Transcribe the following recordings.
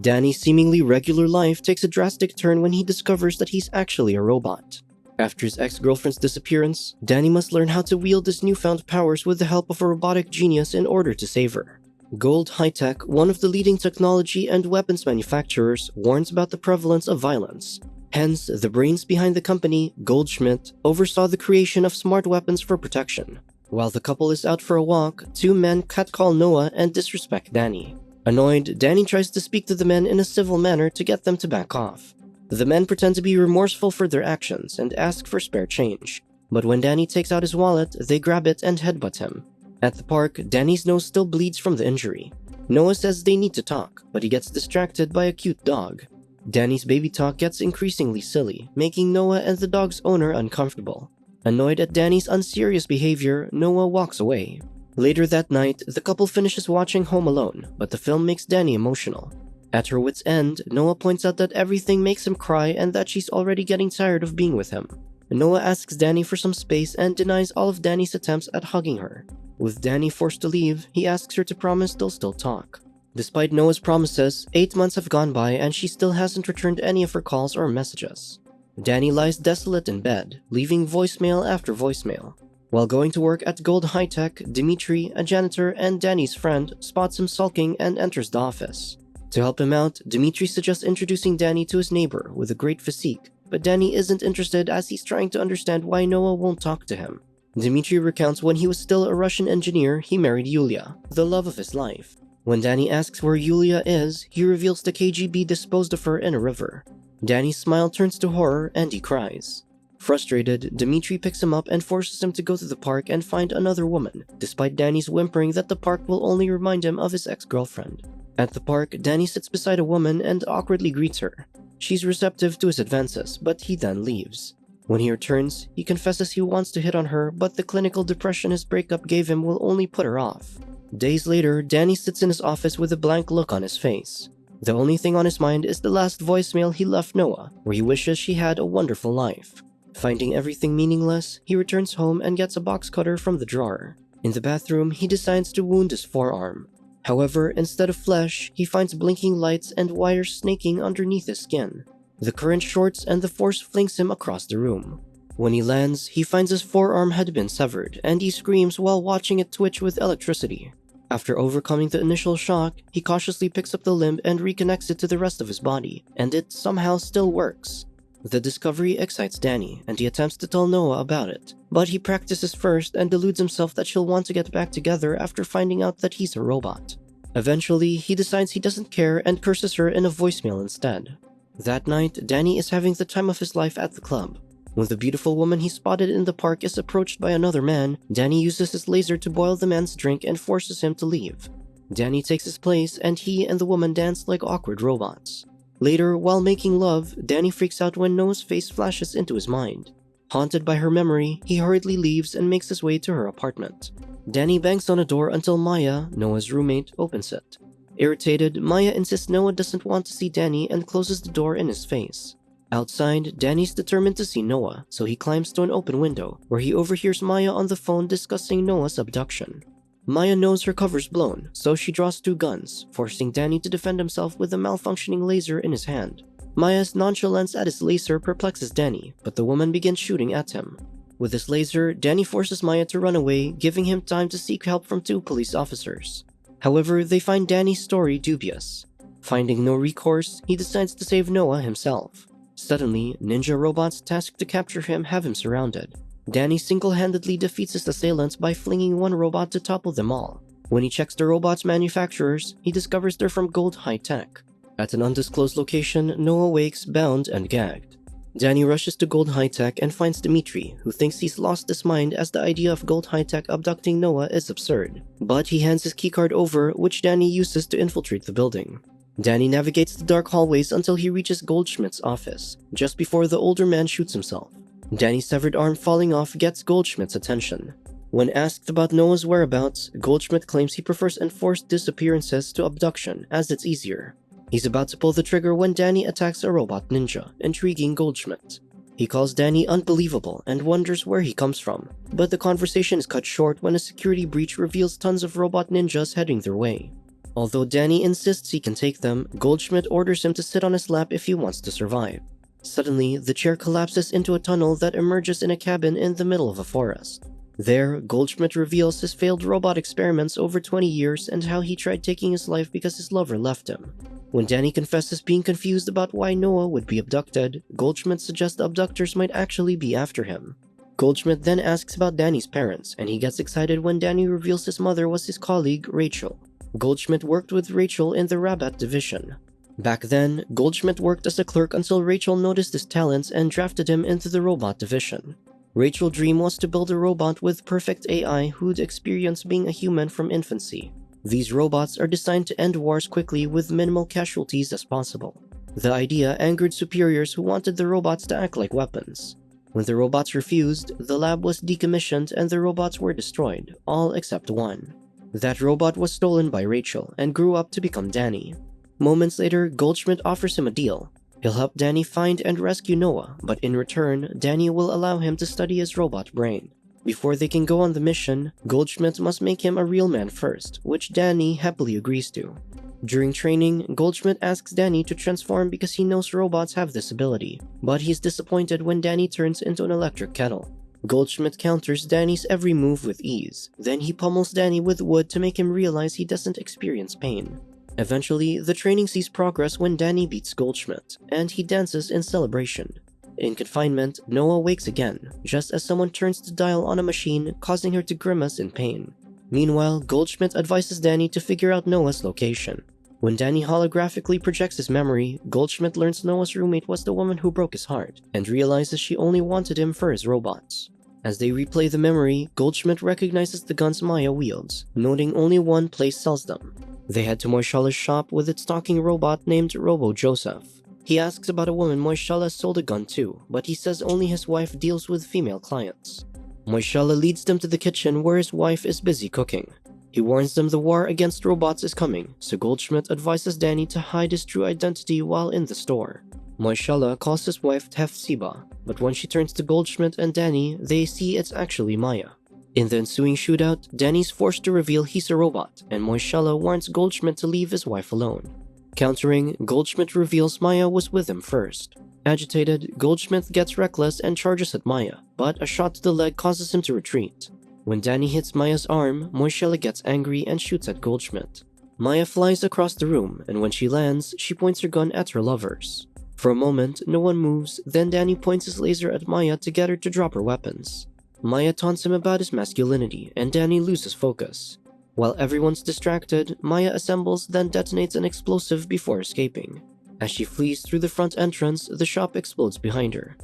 Danny's seemingly regular life takes a drastic turn when he discovers that he's actually a robot. After his ex-girlfriend's disappearance, Danny must learn how to wield his newfound powers with the help of a robotic genius in order to save her. Gold High-Tech, one of the leading technology and weapons manufacturers, warns about the prevalence of violence. Hence, the brains behind the company, Goldschmidt, oversaw the creation of smart weapons for protection. While the couple is out for a walk, two men catcall Noah and disrespect Danny. Annoyed, Danny tries to speak to the men in a civil manner to get them to back off. The men pretend to be remorseful for their actions and ask for spare change. But when Danny takes out his wallet, they grab it and headbutt him. At the park, Danny's nose still bleeds from the injury. Noah says they need to talk, but he gets distracted by a cute dog. Danny's baby talk gets increasingly silly, making Noah and the dog's owner uncomfortable. Annoyed at Danny's unserious behavior, Noah walks away. Later that night, the couple finishes watching Home Alone, but the film makes Danny emotional. At her wit's end, Noah points out that everything makes him cry and that she's already getting tired of being with him. Noah asks Danny for some space and denies all of Danny's attempts at hugging her. With Danny forced to leave, he asks her to promise they'll still talk. Despite Noah's promises, 8 months have gone by and she still hasn't returned any of her calls or messages. Danny lies desolate in bed, leaving voicemail after voicemail. While going to work at Gold High-Tech, Dimitri, a janitor and Danny's friend, spots him sulking and enters the office. To help him out, Dimitri suggests introducing Danny to his neighbor with a great physique, but Danny isn't interested as he's trying to understand why Noah won't talk to him. Dimitri recounts when he was still a Russian engineer, he married Yulia, the love of his life. When Danny asks where Yulia is, he reveals the KGB disposed of her in a river. Danny's smile turns to horror and he cries. Frustrated, Dimitri picks him up and forces him to go to the park and find another woman, despite Danny's whimpering that the park will only remind him of his ex-girlfriend. At the park, Danny sits beside a woman and awkwardly greets her. She's receptive to his advances, but he then leaves. When he returns, he confesses he wants to hit on her, but the clinical depression his breakup gave him will only put her off. Days later, Danny sits in his office with a blank look on his face. The only thing on his mind is the last voicemail he left Noah, where he wishes she had a wonderful life. Finding everything meaningless, he returns home and gets a box cutter from the drawer. In the bathroom, he decides to wound his forearm. However, instead of flesh, he finds blinking lights and wires snaking underneath his skin. The current shorts and the force flings him across the room. When he lands, he finds his forearm had been severed, and he screams while watching it twitch with electricity. After overcoming the initial shock, he cautiously picks up the limb and reconnects it to the rest of his body, and it somehow still works. The discovery excites Danny, and he attempts to tell Noah about it, but he practices first and deludes himself that she'll want to get back together after finding out that he's a robot. Eventually, he decides he doesn't care and curses her in a voicemail instead. That night, Danny is having the time of his life at the club. When the beautiful woman he spotted in the park is approached by another man, Danny uses his laser to boil the man's drink and forces him to leave. Danny takes his place and he and the woman dance like awkward robots. Later, while making love, Danny freaks out when Noah's face flashes into his mind. Haunted by her memory, he hurriedly leaves and makes his way to her apartment. Danny bangs on a door until Maya, Noah's roommate, opens it. Irritated, Maya insists Noah doesn't want to see Danny and closes the door in his face. Outside, Danny's determined to see Noah, so he climbs to an open window, where he overhears Maya on the phone discussing Noah's abduction. Maya knows her cover's blown, so she draws 2 guns, forcing Danny to defend himself with a malfunctioning laser in his hand. Maya's nonchalance at his laser perplexes Danny, but the woman begins shooting at him. With his laser, Danny forces Maya to run away, giving him time to seek help from 2 police officers. However, they find Danny's story dubious. Finding no recourse, he decides to save Noah himself. Suddenly, ninja robots tasked to capture him have him surrounded. Danny single-handedly defeats his assailants by flinging one robot to topple them all. When he checks the robots' manufacturers, he discovers they're from Gold High-Tech. At an undisclosed location, Noah wakes bound and gagged. Danny rushes to Gold High-Tech and finds Dimitri, who thinks he's lost his mind as the idea of Gold High-Tech abducting Noah is absurd. But he hands his keycard over, which Danny uses to infiltrate the building. Danny navigates the dark hallways until he reaches Goldschmidt's office, just before the older man shoots himself. Danny's severed arm falling off gets Goldschmidt's attention. When asked about Noah's whereabouts, Goldschmidt claims he prefers enforced disappearances to abduction, as it's easier. He's about to pull the trigger when Danny attacks a robot ninja, intriguing Goldschmidt. He calls Danny unbelievable and wonders where he comes from, but the conversation is cut short when a security breach reveals tons of robot ninjas heading their way. Although Danny insists he can take them, Goldschmidt orders him to sit on his lap if he wants to survive. Suddenly, the chair collapses into a tunnel that emerges in a cabin in the middle of a forest. There, Goldschmidt reveals his failed robot experiments over 20 years and how he tried taking his life because his lover left him. When Danny confesses being confused about why Noah would be abducted, Goldschmidt suggests the abductors might actually be after him. Goldschmidt then asks about Danny's parents, and he gets excited when Danny reveals his mother was his colleague, Rachel. Goldschmidt worked with Rachel in the Robot division. Back then, Goldschmidt worked as a clerk until Rachel noticed his talents and drafted him into the Robot division. Rachel's dream was to build a robot with perfect AI who'd experience being a human from infancy. These robots are designed to end wars quickly with minimal casualties as possible. The idea angered superiors who wanted the robots to act like weapons. When the robots refused, the lab was decommissioned and the robots were destroyed, all except one. That robot was stolen by Rachel and grew up to become Danny. Moments later, Goldschmidt offers him a deal. He'll help Danny find and rescue Noah, but in return, Danny will allow him to study his robot brain. Before they can go on the mission, Goldschmidt must make him a real man first, which Danny happily agrees to. During training, Goldschmidt asks Danny to transform because he knows robots have this ability, but he's disappointed when Danny turns into an electric kettle. Goldschmidt counters Danny's every move with ease, then he pummels Danny with wood to make him realize he doesn't experience pain. Eventually, the training sees progress when Danny beats Goldschmidt, and he dances in celebration. In confinement, Noah wakes again, just as someone turns the dial on a machine, causing her to grimace in pain. Meanwhile, Goldschmidt advises Danny to figure out Noah's location. When Danny holographically projects his memory, Goldschmidt learns Noah's roommate was the woman who broke his heart, and realizes she only wanted him for his robots. As they replay the memory, Goldschmidt recognizes the guns Maya wields, noting only one place sells them. They head to Moishala's shop with its talking robot named Robo-Joseph. He asks about a woman Moishala sold a gun to, but he says only his wife deals with female clients. Moishala leads them to the kitchen where his wife is busy cooking. He warns them the war against robots is coming, so Goldschmidt advises Danny to hide his true identity while in the store. Moishala calls his wife Tefsiba, but when she turns to Goldschmidt and Danny, they see it's actually Maya. In the ensuing shootout, Danny's forced to reveal he's a robot, and Moishala warns Goldschmidt to leave his wife alone. Countering, Goldschmidt reveals Maya was with him first. Agitated, Goldschmidt gets reckless and charges at Maya, but a shot to the leg causes him to retreat. When Danny hits Maya's arm, Moishala gets angry and shoots at Goldschmidt. Maya flies across the room, and when she lands, she points her gun at her lovers. For a moment, no one moves, then Danny points his laser at Maya to get her to drop her weapons. Maya taunts him about his masculinity, and Danny loses focus. While everyone's distracted, Maya assembles then detonates an explosive before escaping. As she flees through the front entrance, the shop explodes behind her.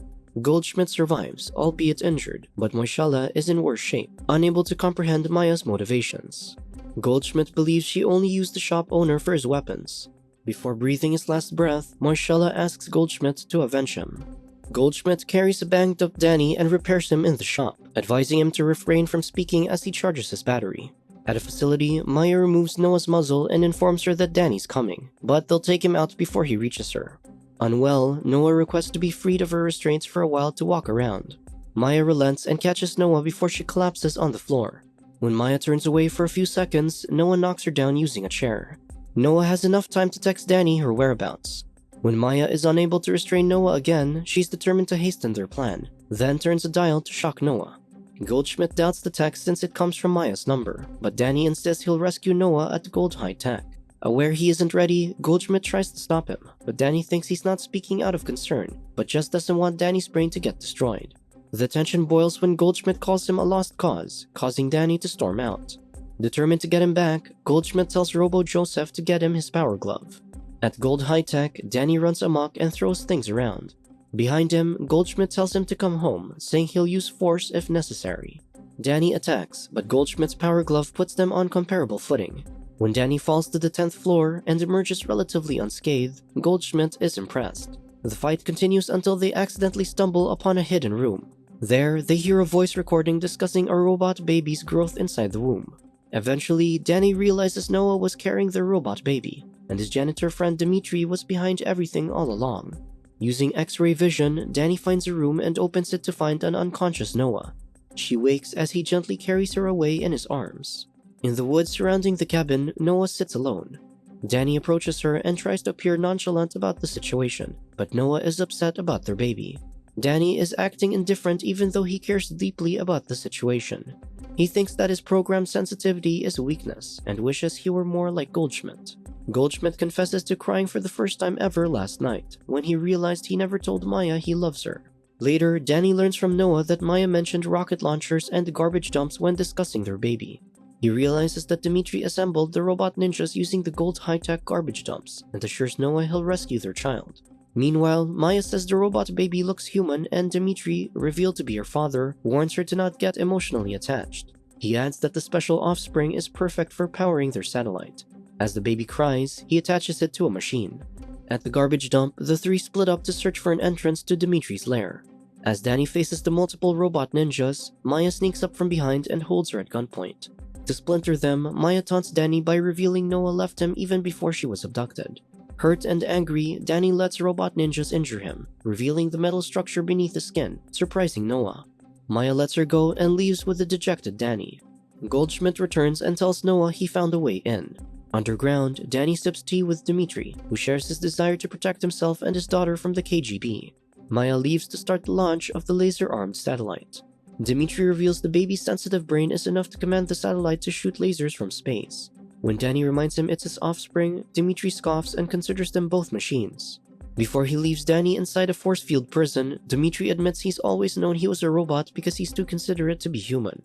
Goldschmidt survives, albeit injured, but Moishala is in worse shape, unable to comprehend Maya's motivations. Goldschmidt believes she only used the shop owner for his weapons. Before breathing his last breath, Moishala asks Goldschmidt to avenge him. Goldschmidt carries a banged-up Danny and repairs him in the shop, advising him to refrain from speaking as he charges his battery. At a facility, Maya removes Noah's muzzle and informs her that Danny's coming, but they'll take him out before he reaches her. Unwell, Noah requests to be freed of her restraints for a while to walk around. Maya relents and catches Noah before she collapses on the floor. When Maya turns away for a few seconds, Noah knocks her down using a chair. Noah has enough time to text Danny her whereabouts. When Maya is unable to restrain Noah again, she's determined to hasten their plan, then turns a dial to shock Noah. Goldschmidt doubts the text since it comes from Maya's number, but Danny insists he'll rescue Noah at Gold High Tech. Aware he isn't ready, Goldschmidt tries to stop him, but Danny thinks he's not speaking out of concern, but just doesn't want Danny's brain to get destroyed. The tension boils when Goldschmidt calls him a lost cause, causing Danny to storm out. Determined to get him back, Goldschmidt tells Robo-Joseph to get him his power glove. At Gold High Tech, Danny runs amok and throws things around. Behind him, Goldschmidt tells him to come home, saying he'll use force if necessary. Danny attacks, but Goldschmidt's power glove puts them on comparable footing. When Danny falls to the 10th floor and emerges relatively unscathed, Goldschmidt is impressed. The fight continues until they accidentally stumble upon a hidden room. There, they hear a voice recording discussing a robot baby's growth inside the womb. Eventually, Danny realizes Noah was carrying their robot baby, and his janitor friend Dimitri was behind everything all along. Using X-ray vision, Danny finds a room and opens it to find an unconscious Noah. She wakes as he gently carries her away in his arms. In the woods surrounding the cabin, Noah sits alone. Danny approaches her and tries to appear nonchalant about the situation, but Noah is upset about their baby. Danny is acting indifferent even though he cares deeply about the situation. He thinks that his programmed sensitivity is a weakness and wishes he were more like Goldschmidt. Goldschmidt confesses to crying for the first time ever last night, when he realized he never told Maya he loves her. Later, Danny learns from Noah that Maya mentioned rocket launchers and garbage dumps when discussing their baby. He realizes that Dimitri assembled the robot ninjas using the gold high-tech garbage dumps and assures Noah he'll rescue their child. Meanwhile, Maya says the robot baby looks human and Dimitri, revealed to be her father, warns her to not get emotionally attached. He adds that the special offspring is perfect for powering their satellite. As the baby cries, he attaches it to a machine. At the garbage dump, the three split up to search for an entrance to Dimitri's lair. As Danny faces the multiple robot ninjas, Maya sneaks up from behind and holds her at gunpoint. To splinter them, Maya taunts Danny by revealing Noah left him even before she was abducted. Hurt and angry, Danny lets robot ninjas injure him, revealing the metal structure beneath his skin, surprising Noah. Maya lets her go and leaves with a dejected Danny. Goldschmidt returns and tells Noah he found a way in. Underground, Danny sips tea with Dimitri, who shares his desire to protect himself and his daughter from the KGB. Maya leaves to start the launch of the laser-armed satellite. Dimitri reveals the baby's sensitive brain is enough to command the satellite to shoot lasers from space. When Danny reminds him it's his offspring, Dimitri scoffs and considers them both machines. Before he leaves Danny inside a force-field prison, Dimitri admits he's always known he was a robot because he's too considerate to be human.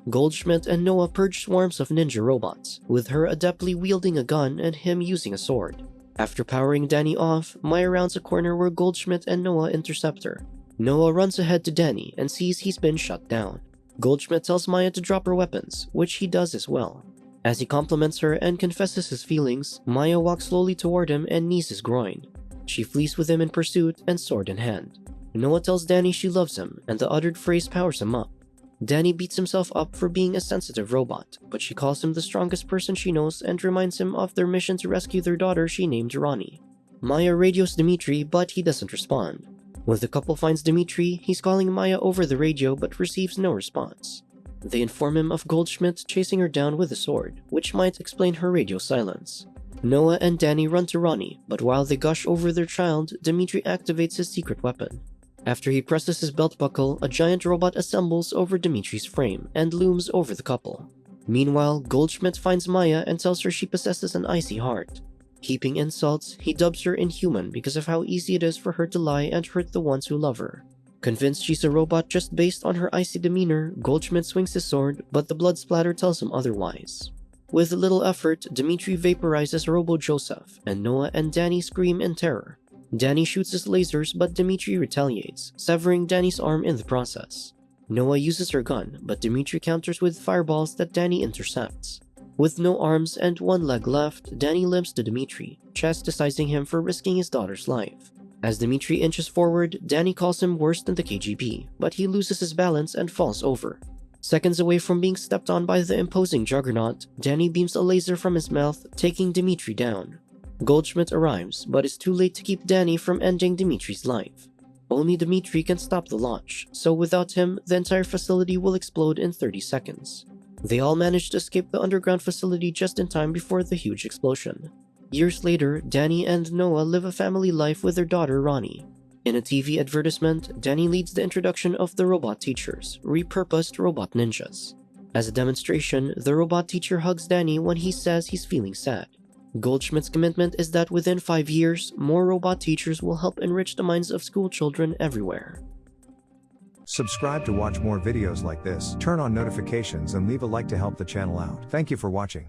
Goldschmidt and Noah purge swarms of ninja robots, with her adeptly wielding a gun and him using a sword. After powering Danny off, Maya rounds a corner where Goldschmidt and Noah intercept her. Noah runs ahead to Danny and sees he's been shut down. Goldschmidt tells Maya to drop her weapons, which he does as well. As he compliments her and confesses his feelings, Maya walks slowly toward him and knees his groin. She flees with him in pursuit and sword in hand. Noah tells Danny she loves him, and the uttered phrase powers him up. Danny beats himself up for being a sensitive robot, but she calls him the strongest person she knows and reminds him of their mission to rescue their daughter she named Ronnie. Maya radios Dimitri, but he doesn't respond. When the couple finds Dimitri, he's calling Maya over the radio but receives no response. They inform him of Goldschmidt chasing her down with a sword, which might explain her radio silence. Noah and Danny run to Ronnie, but while they gush over their child, Dimitri activates his secret weapon. After he presses his belt buckle, a giant robot assembles over Dimitri's frame and looms over the couple. Meanwhile, Goldschmidt finds Maya and tells her she possesses an icy heart. Heaping insults, he dubs her inhuman because of how easy it is for her to lie and hurt the ones who love her. Convinced she's a robot just based on her icy demeanor, Goldschmidt swings his sword, but the blood splatter tells him otherwise. With little effort, Dimitri vaporizes Robo-Joseph, and Noah and Danny scream in terror. Danny shoots his lasers, but Dimitri retaliates, severing Danny's arm in the process. Noah uses her gun, but Dimitri counters with fireballs that Danny intercepts. With no arms and one leg left, Danny limps to Dimitri, chastising him for risking his daughter's life. As Dimitri inches forward, Danny calls him worse than the KGB, but he loses his balance and falls over. Seconds away from being stepped on by the imposing juggernaut, Danny beams a laser from his mouth, taking Dimitri down. Goldschmidt arrives, but is too late to keep Danny from ending Dimitri's life. Only Dimitri can stop the launch, so without him, the entire facility will explode in 30 seconds. They all manage to escape the underground facility just in time before the huge explosion. Years later, Danny and Noah live a family life with their daughter Ronnie. In a TV advertisement, Danny leads the introduction of the robot teachers, repurposed robot ninjas. As a demonstration, the robot teacher hugs Danny when he says he's feeling sad. Goldschmidt's commitment is that within 5 years, more robot teachers will help enrich the minds of school children everywhere. Subscribe to watch more videos like this, turn on notifications and leave a like to help the channel out. Thank you for watching.